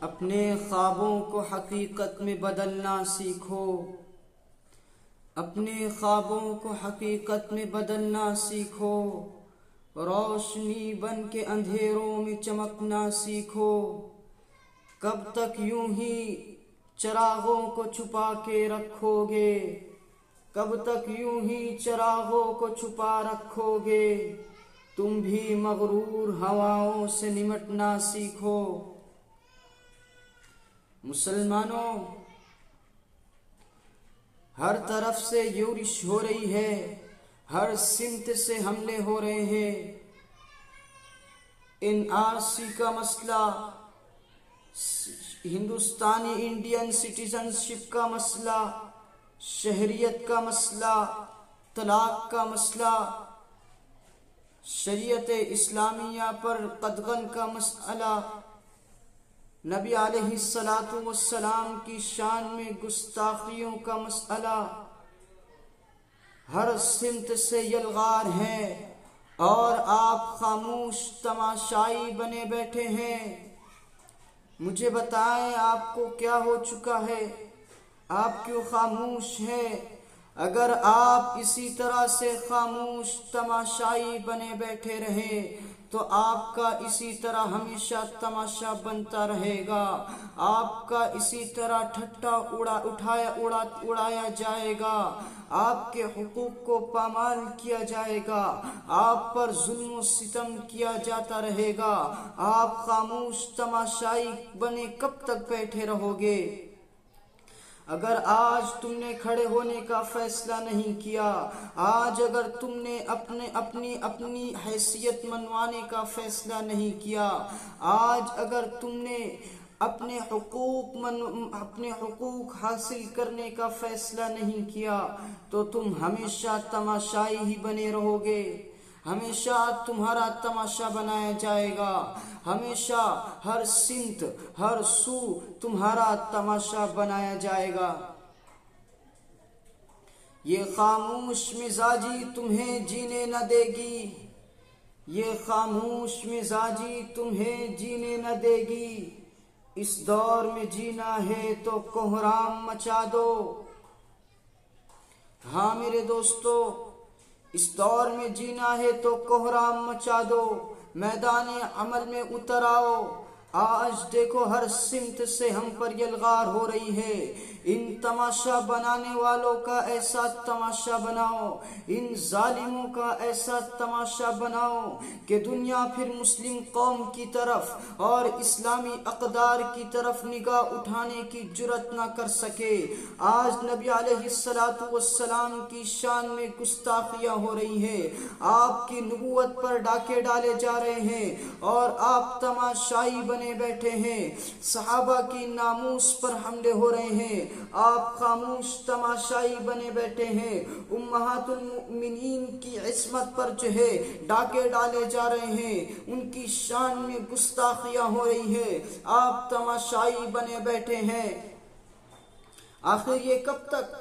اپنے خوابوں کو حقیقت میں بدلنا سیکھو، اپنے خوابوں کو حقیقت میں بدلنا سیکھو، روشنی بن کے اندھیروں میں چمکنا سیکھو۔ کب تک یوں ہی چراغوں کو چھپا کے رکھو گے؟ کب تک یوں ہی چراغوں کو چھپا رکھو گے؟ تم بھی مغرور ہواؤں سے نمٹنا سیکھو۔ مسلمانوں، ہر طرف سے یورش ہو رہی ہے، ہر سمت سے حملے ہو رہے ہیں۔ NRC کا مسئلہ، ہندوستانی انڈین سٹیزن شپ کا مسئلہ، شہریت کا مسئلہ، طلاق کا مسئلہ، شریعت اسلامیہ پر قدغن کا مسئلہ، نبی علیہ السلام کی شان میں گستاخیوں کا مسئلہ، ہر سمت سے یلغار ہے اور آپ خاموش تماشائی بنے بیٹھے ہیں۔ مجھے بتائیں آپ کو کیا ہو چکا ہے؟ آپ کیوں خاموش ہیں؟ اگر آپ اسی طرح سے خاموش تماشائی بنے بیٹھے رہے تو آپ کا اسی طرح ہمیشہ تماشا بنتا رہے گا، آپ کا اسی طرح ٹھٹا اڑایا جائے گا، آپ کے حقوق کو پامال کیا جائے گا، آپ پر ظلم و ستم کیا جاتا رہے گا۔ آپ خاموش تماشائی بنے کب تک بیٹھے رہو گے؟ اگر آج تم نے کھڑے ہونے کا فیصلہ نہیں کیا، آج اگر تم نے اپنی حیثیت منوانے کا فیصلہ نہیں کیا، آج اگر تم نے اپنے حقوق حاصل کرنے کا فیصلہ نہیں کیا تو تم ہمیشہ تماشائی ہی بنے رہو گے۔ ہمیشہ تمہارا تماشا بنایا جائے گا، ہمیشہ ہر سمت ہر سو تمہارا تماشا بنایا جائے گا۔ یہ خاموش مزاجی تمہیں جینے نہ دے گی، یہ خاموش مزاجی تمہیں جینے نہ دے گی۔ اس دور میں جینا ہے تو کوہرام مچا دو۔ ہاں میرے دوستو، اس دور میں جینا ہے تو کوہرام مچا دو، میدان عمل میں اتر آؤ۔ آج دیکھو ہر سمت سے ہم پر یلغار ہو رہی ہے۔ ان تماشا بنانے والوں کا ایسا تماشا بناؤ، ان ظالموں کا ایسا تماشا بناؤ کہ دنیا پھر مسلم قوم کی طرف اور اسلامی اقدار کی طرف نگاہ اٹھانے کی جرات نہ کر سکے۔ آج نبی علیہ السلام کی شان میں گستاخیاں ہو رہی ہیں، آپ کی نبوت پر ڈاکے ڈالے جا رہے ہیں اور آپ تماشائی بنے بیٹھے ہیں۔ صحابہ کی ناموس پر حملے ہو رہے ہیں، آپ خاموش تماشائی بنے بیٹھے ہیں۔ امہات المؤمنین کی عصمت پر ڈاکے ڈالے جا رہے ہیں، ان کی شان میں گستاخیاں ہو رہی ہیں، آپ تماشائی بنے بیٹھے ہیں۔ آخر یہ کب تک؟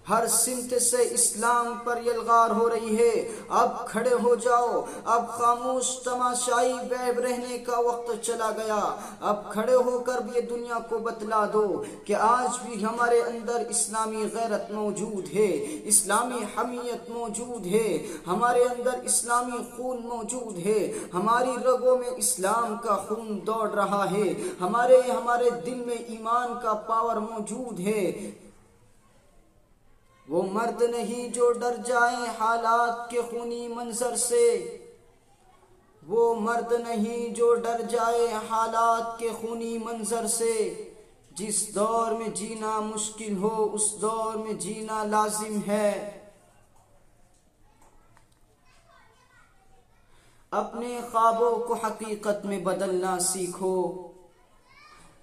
ہر سمت سے اسلام پر یلغار ہو رہی ہے۔ اب کھڑے ہو جاؤ، اب خاموش تماشائی رہنے کا وقت چلا گیا۔ اب کھڑے ہو کر بھی یہ دنیا کو بتلا دو کہ آج بھی ہمارے اندر اسلامی غیرت موجود ہے، اسلامی حمیت موجود ہے، ہمارے اندر اسلامی خون موجود ہے، ہماری رگوں میں اسلام کا خون دوڑ رہا ہے، ہمارے دل میں ایمان کا پاور موجود ہے۔ وہ مرد نہیں جو ڈر جائے حالات کے خونی منظر سے، وہ مرد نہیں جو ڈر جائے حالات کے خونی منظر سے۔ جس دور میں جینا مشکل ہو اس دور میں جینا لازم ہے۔ اپنے خوابوں کو حقیقت میں بدلنا سیکھو،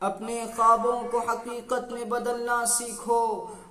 اپنے خوابوں کو حقیقت میں بدلنا سیکھو،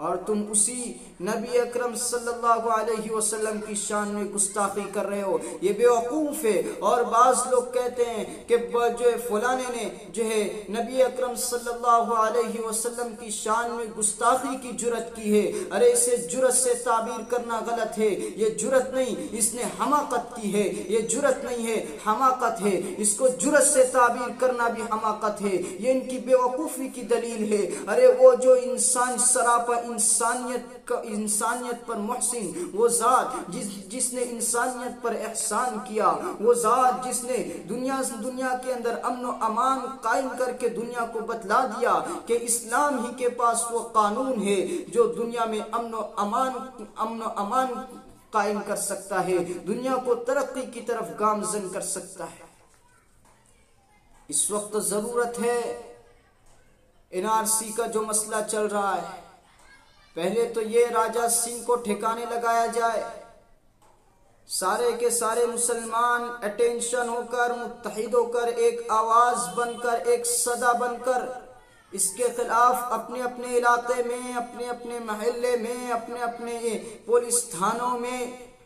اور تم اسی نبی اکرم صلی اللہ علیہ وسلم کی شان میں گستاخی کر رہے ہو. یہ بیوقوف ہے. اور بعض لوگ کہتے ہیں کہ جو فلانے نے جو ہے نبی اکرم صلی اللہ علیہ وسلم کی شان میں گستاخی کی جرت کی ہے. ارے اسے جرت سے تعبیر کرنا غلط ہے. یہ جرت نہیں، اس نے حماقت کی ہے. یہ جرت نہیں ہے، حماقت ہے. اس کو جرت سے تعبیر کرنا بھی حماقت ہے. یہ ان کی بیوقوفی کی دلیل ہے. ارے وہ جو انسان سراپا انسانیت پر محسن، وہ ذات جس نے انسانیت پر احسان کیا، وہ ذات جس نے دنیا کے اندر امن و امان قائم کر کے دنیا کو بتلا دیا کہ اسلام ہی کے پاس وہ قانون ہے جو دنیا میں امن و امان قائم کر سکتا ہے، دنیا کو ترقی کی طرف گامزن کر سکتا ہے. اس وقت ضرورت ہے NRC کا جو مسئلہ چل رہا ہے، پہلے تو یہ راجہ سنگھ کو ٹھکانے لگایا جائے. سارے کے سارے مسلمان اٹینشن ہو کر، متحد ہو کر، ایک آواز بن کر، ایک صدا بن کر اس کے خلاف اپنے اپنے علاقے میں، اپنے اپنے محلے میں، اپنے اپنے پولیس تھانوں میں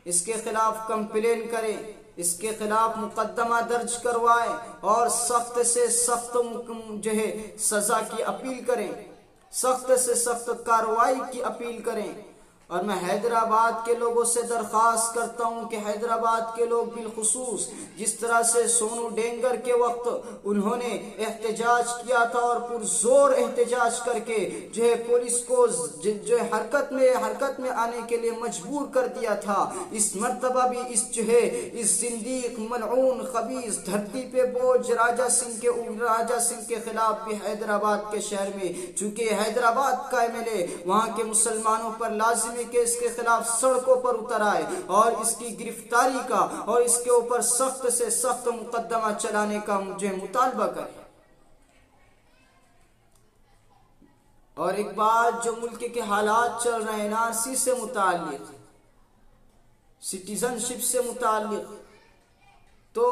اس کے خلاف کمپلین کریں، اس کے خلاف مقدمہ درج کروائیں اور سخت سے سخت جو ہے سزا کی اپیل کریں، سخت سے سخت کارروائی کی اپیل کریں. اور میں حیدرآباد کے لوگوں سے درخواست کرتا ہوں کہ حیدرآباد کے لوگ بالخصوص جس طرح سے سونو ڈینگر کے وقت انہوں نے احتجاج کیا تھا اور پرزور احتجاج کر کے جو ہے پولیس کو جو ہے حرکت میں آنے کے لیے مجبور کر دیا تھا، اس مرتبہ بھی اس زندیق ملعون خبیث دھرتی پہ بوجھ راجہ سنگھ کے خلاف بھی حیدرآباد کے شہر میں، چونکہ حیدرآباد کا MLA وہاں کے مسلمانوں پر لازم کہ اس کے خلاف سڑکوں پر اتر آئے اور اس کی گرفتاری کا اور اس کے اوپر سخت سے سخت مقدمہ چلانے کا مجھے مطالبہ کرے. اور ایک بات جو ملک کے حالات چل رہے ہیں NRC سے متعلق، سٹیزن شپ سے متعلق، تو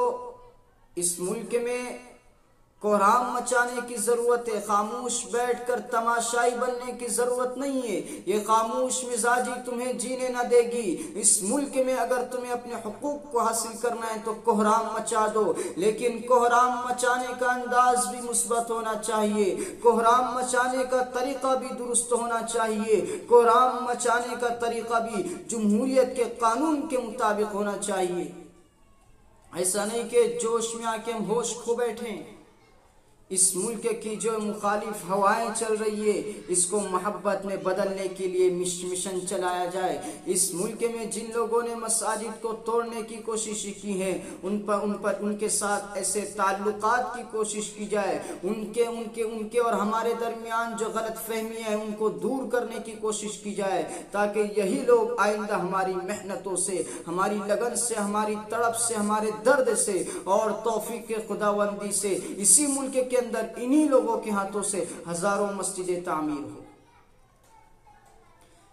اس ملک میں کوہرام مچانے کی ضرورت ہے. خاموش بیٹھ کر تماشائی بننے کی ضرورت نہیں ہے. یہ خاموش مزاجی تمہیں جینے نہ دے گی. اس ملک میں اگر تمہیں اپنے حقوق کو حاصل کرنا ہے تو کوہرام مچا دو، لیکن کوہرام مچانے کا انداز بھی مثبت ہونا چاہیے، کوہرام مچانے کا طریقہ بھی درست ہونا چاہیے، کوہرام مچانے کا طریقہ بھی جمہوریت کے قانون کے مطابق ہونا چاہیے. ایسا نہیں کہ جوش میں آ کے ہم ہوش کھو بیٹھیں. اس ملک کی جو مخالف ہوائیں چل رہی ہے اس کو محبت میں بدلنے کے لیے مشن چلایا جائے. اس ملک میں جن لوگوں نے مساجد کو توڑنے کی کوشش کی ہے ان کے ساتھ ایسے تعلقات کی کوشش کی جائے، ان کے اور ہمارے درمیان جو غلط فہمی ہے ان کو دور کرنے کی کوشش کی جائے، تاکہ یہی لوگ آئندہ ہماری محنتوں سے، ہماری لگن سے، ہماری تڑپ سے، ہمارے درد سے اور توفیق خداوندی سے اسی ملک کے اندر انہی لوگوں کے ہاتھوں سے ہزاروں مسجدیں تعمیر ہو.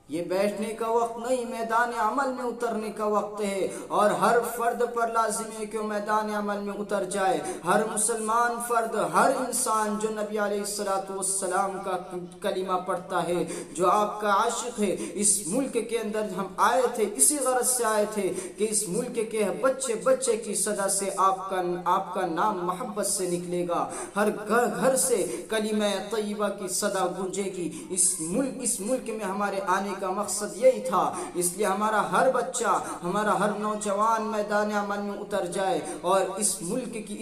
یہ بیٹھنے کا وقت نہیں، میدان عمل میں اترنے کا وقت ہے. اور ہر فرد پر لازم ہے کہ وہ میدان عمل میں اتر جائے. ہر مسلمان فرد، ہر انسان جو نبی علیہ السلام کا کلمہ پڑھتا ہے، جو آپ کا عاشق ہے. اس ملک کے اندر ہم آئے تھے، اسی غرض سے آئے تھے کہ اس ملک کے بچے کی صدا سے آپ کا نام محبت سے نکلے گا. ہر گھر سے کلمہ طیبہ کی صدا گونجے گی. اس ملک میں ہمارے آنے کا مقصد یہی تھا. اس لیے ہمارا ہر بچہ، ہمارا ہر نوجوان میدان عمل میں اتر جائے اور اس ملک کی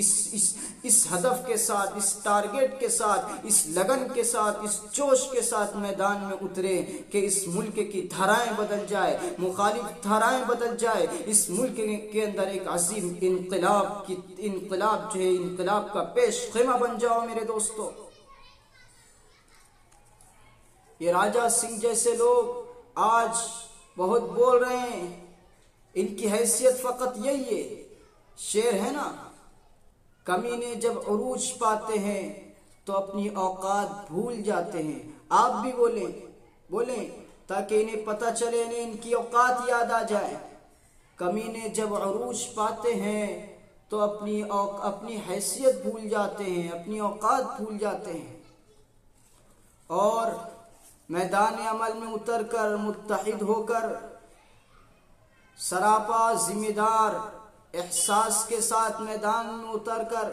اس ہدف کے ساتھ، اس ٹارگٹ کے ساتھ، اس لگن کے ساتھ، اس جوش کے ساتھ میدان میں اترے کہ اس ملک کی دھارائیں بدل جائے، مخالف دھارائیں بدل جائے. اس ملک کے اندر ایک عظیم انقلاب کا پیش خیمہ بن جاؤ میرے دوستو. یہ راجہ سنگھ جیسے لوگ آج بہت بول رہے ہیں، ان کی حیثیت فقط یہی ہے، شعر ہے نا، کمینے جب عروج پاتے ہیں تو اپنی اوقات بھول جاتے ہیں. آپ بھی بولیں تاکہ انہیں پتہ چلے، انہیں ان کی اوقات یاد آ جائے. کمینے جب عروج پاتے ہیں تو اپنی حیثیت بھول جاتے ہیں، اپنی اوقات بھول جاتے ہیں. اور میدان عمل میں اتر کر متحد ہو کر سراپا ذمہ دار احساس کے ساتھ میدان میں اتر کر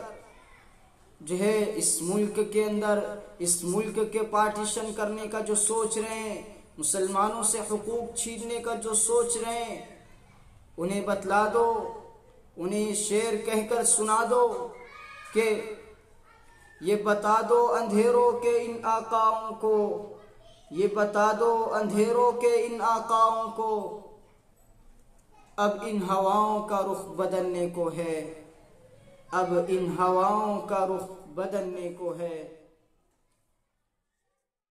جو ہے اس ملک کے اندر اس ملک کے پارٹیشن کرنے کا جو سوچ رہے ہیں، مسلمانوں سے حقوق چھیننے کا جو سوچ رہے ہیں، انہیں بتلا دو، انہیں شعر کہہ کر سنا دو کہ یہ بتا دو اندھیروں کے ان آقاؤں کو، یہ بتا دو اندھیروں کے ان آقاؤں کو، اب ان ہواؤں کا رخ بدلنے کو ہے، اب ان ہواؤں کا رخ بدلنے کو ہے۔